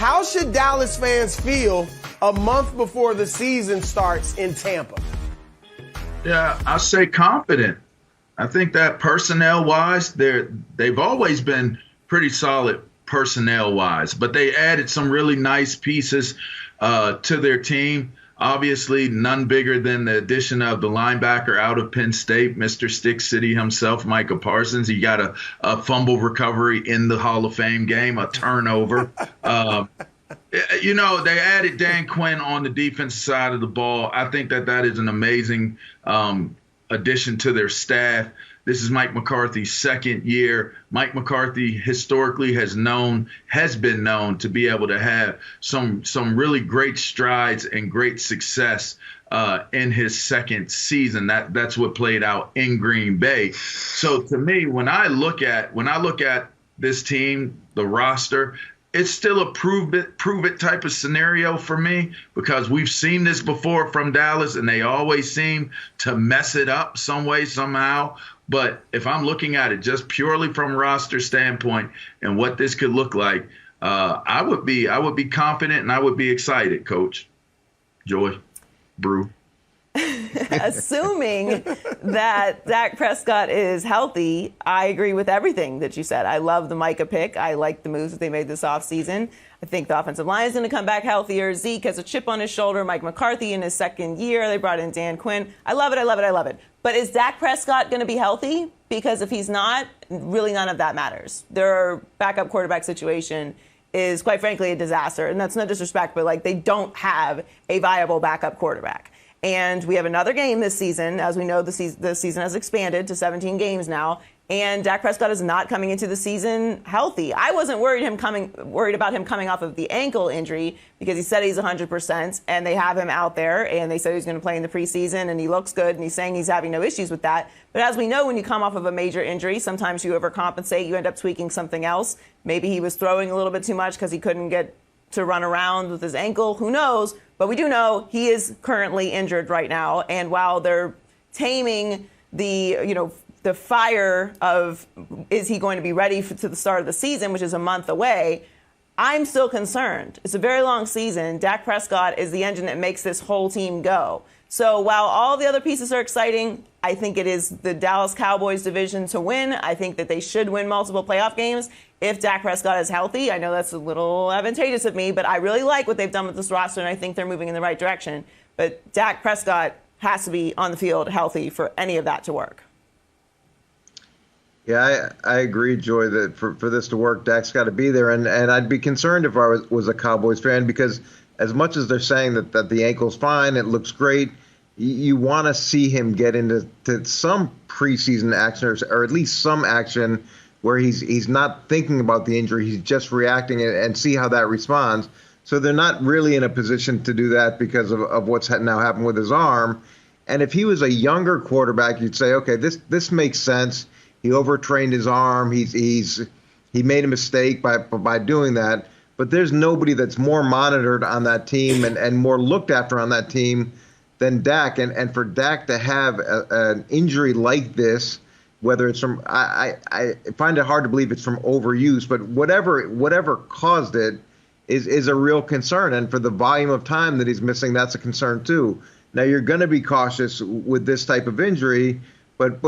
How should Dallas fans feel a month before the season starts in Tampa? Yeah, I say confident. I think that personnel-wise, they've always been pretty solid personnel-wise, but they added some really nice pieces to their team. Obviously, none bigger than the addition of the linebacker out of Penn State, Mr. Stick City himself, Micah Parsons. He got a fumble recovery in the Hall of Fame game, a turnover. They added Dan Quinn on the defensive side of the ball. I think that is an amazing addition to their staff. This is Mike McCarthy's second year. Mike McCarthy historically has been known to be able to have some really great strides and great success in his second season. That's what played out in Green Bay. So to me, when I look at this team, the roster, it's still a prove it type of scenario for me, because we've seen this before from Dallas and they always seem to mess it up some way, somehow. But if I'm looking at it just purely from roster standpoint and what this could look like, I would be confident and I would be excited, Coach. Joy, Brew. Assuming that Dak Prescott is healthy, I agree with everything that you said. I love the Micah pick. I like the moves that they made this offseason. I think the offensive line is going to come back healthier. Zeke has a chip on his shoulder. Mike McCarthy in his second year. They brought in Dan Quinn. I love it. I love it. I love it. But is Dak Prescott going to be healthy? Because if he's not, really none of that matters. Their backup quarterback situation is, quite frankly, a disaster. And that's no disrespect, but they don't have a viable backup quarterback. And we have another game this season. As we know, the season has expanded to 17 games now. And Dak Prescott is not coming into the season healthy. I wasn't worried about him coming off of the ankle injury, because he said he's 100%, and they have him out there, and they said he's going to play in the preseason, and he looks good, and he's saying he's having no issues with that. But as we know, when you come off of a major injury, sometimes you overcompensate. You end up tweaking something else. Maybe he was throwing a little bit too much because he couldn't get to run around with his ankle. Who knows? But we do know he is currently injured right now. And while they're taming the fire of, is he going to be ready to the start of the season, which is a month away, I'm still concerned. It's a very long season. Dak Prescott is the engine that makes this whole team go. So while all the other pieces are exciting, I think it is the Dallas Cowboys division to win. I think that they should win multiple playoff games if Dak Prescott is healthy. I know that's a little advantageous of me, but I really like what they've done with this roster, and I think they're moving in the right direction. But Dak Prescott has to be on the field healthy for any of that to work. Yeah, I agree, Joy, that for this to work, Dak's got to be there. And I'd be concerned if I was a Cowboys fan, because as much as they're saying that the ankle's fine, it looks great, you want to see him get into some preseason action, or at least some action where he's not thinking about the injury, he's just reacting, and see how that responds. So they're not really in a position to do that because of what's now happened with his arm. And if he was a younger quarterback, you'd say, okay, this makes sense. He overtrained his arm. He made a mistake by doing that. But there's nobody that's more monitored on that team and more looked after on that team than Dak. And for Dak to have an injury like this, whether it's from, I find it hard to believe it's from overuse, but whatever caused it is a real concern. And for the volume of time that he's missing, that's a concern too. Now, you're going to be cautious with this type of injury, but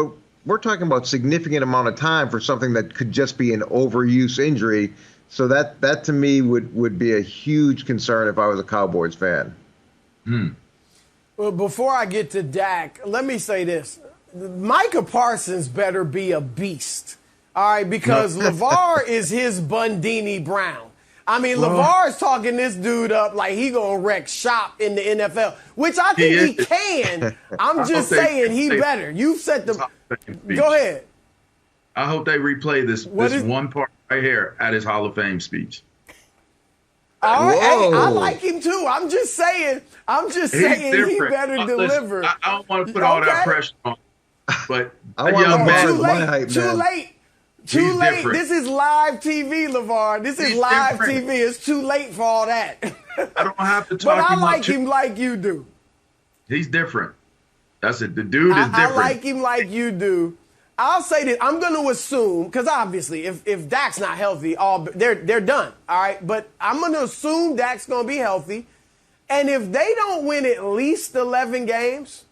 we're talking about significant amount of time for something that could just be an overuse injury. So that to me would be a huge concern if I was a Cowboys fan. Well, before I get to Dak, let me say this. Micah Parsons better be a beast, all right, because LaVar is his Bundini Brown. I mean, LaVar is talking this dude up like he going to wreck shop in the NFL, which I think he can. I'm just saying he better. You've set the – go ahead. I hope they replay this one part right here at his Hall of Fame speech. All right, hey, I like him too. I'm just saying he better deliver. Listen, I don't want to put all that pressure on, but I want Too late. This is live TV, LaVar. This is live TV. It's too late for all that. I don't have to talk. But I like him like you do. He's different. That's it. The dude is different. I like him like you do. I'll say that I'm going to assume, because obviously if Dak's not healthy, they're done, all right? But I'm going to assume Dak's going to be healthy. And if they don't win at least 11 games,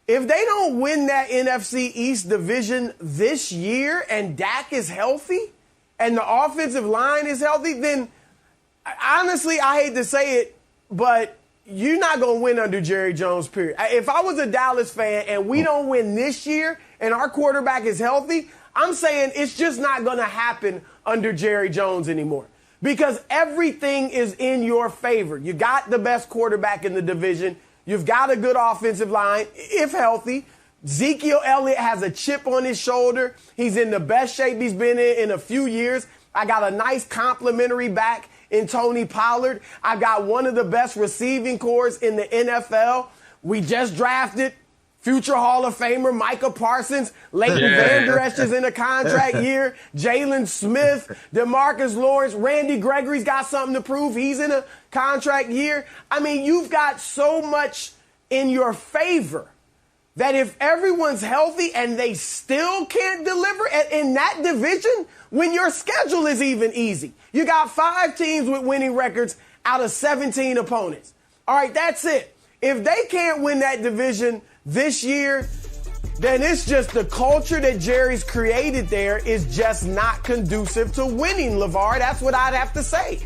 if they don't win that NFC East division this year and Dak is healthy and the offensive line is healthy, then honestly, I hate to say it, but you're not going to win under Jerry Jones, period. If I was a Dallas fan and we don't win this year and our quarterback is healthy, I'm saying it's just not going to happen under Jerry Jones anymore because everything is in your favor. You got the best quarterback in the division. You've got a good offensive line, if healthy. Ezekiel Elliott has a chip on his shoulder. He's in the best shape he's been in a few years. I got a nice complimentary back in Tony Pollard. I got one of the best receiving corps in the NFL. We just drafted future Hall of Famer Micah Parsons. Leighton Vander Esch is in a contract year. Jalen Smith, DeMarcus Lawrence, Randy Gregory's got something to prove. He's in a contract year. I mean, you've got so much in your favor that if everyone's healthy and they still can't deliver in that division, when your schedule is even easy. You got 5 teams with winning records out of 17 opponents. All right, that's it. If they can't win that division this year, then it's just the culture that Jerry's created there is just not conducive to winning, LaVar. That's what I'd have to say.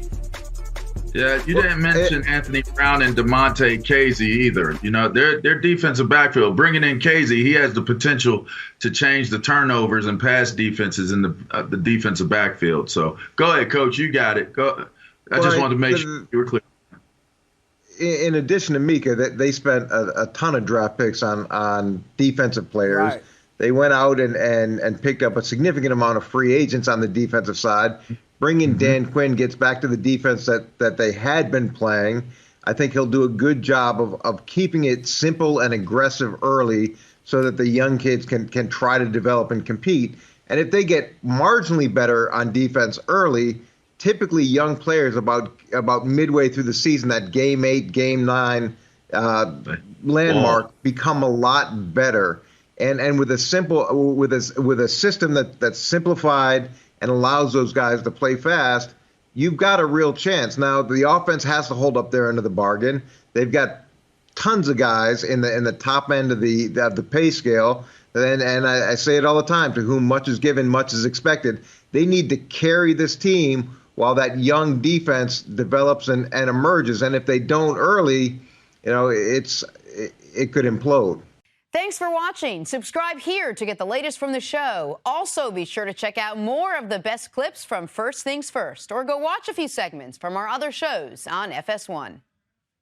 Yeah, you didn't mention Anthony Brown and DeMonte Casey either. You know, their defensive backfield, bringing in Casey, he has the potential to change the turnovers and pass defenses in the defensive backfield. So go ahead, Coach. You got it. Go. I just wanted to make sure you were clear. In addition to Micah, they spent a ton of draft picks on defensive players. Right. They went out and picked up a significant amount of free agents on the defensive side. Bringing Dan Quinn gets back to the defense that they had been playing. I think he'll do a good job of keeping it simple and aggressive early so that the young kids can try to develop and compete. And if they get marginally better on defense early, typically young players about midway through the season, that game 8, game 9 landmark become a lot better. And with a system that's simplified and allows those guys to play fast, you've got a real chance. Now, the offense has to hold up their end of the bargain. They've got tons of guys in the top end of the pay scale. And I say it all the time, to whom much is given, much is expected. They need to carry this team while that young defense develops and emerges. And if they don't early, it could implode. Thanks for watching. Subscribe here to get the latest from the show. Also, be sure to check out more of the best clips from First Things First, or go watch a few segments from our other shows on FS1.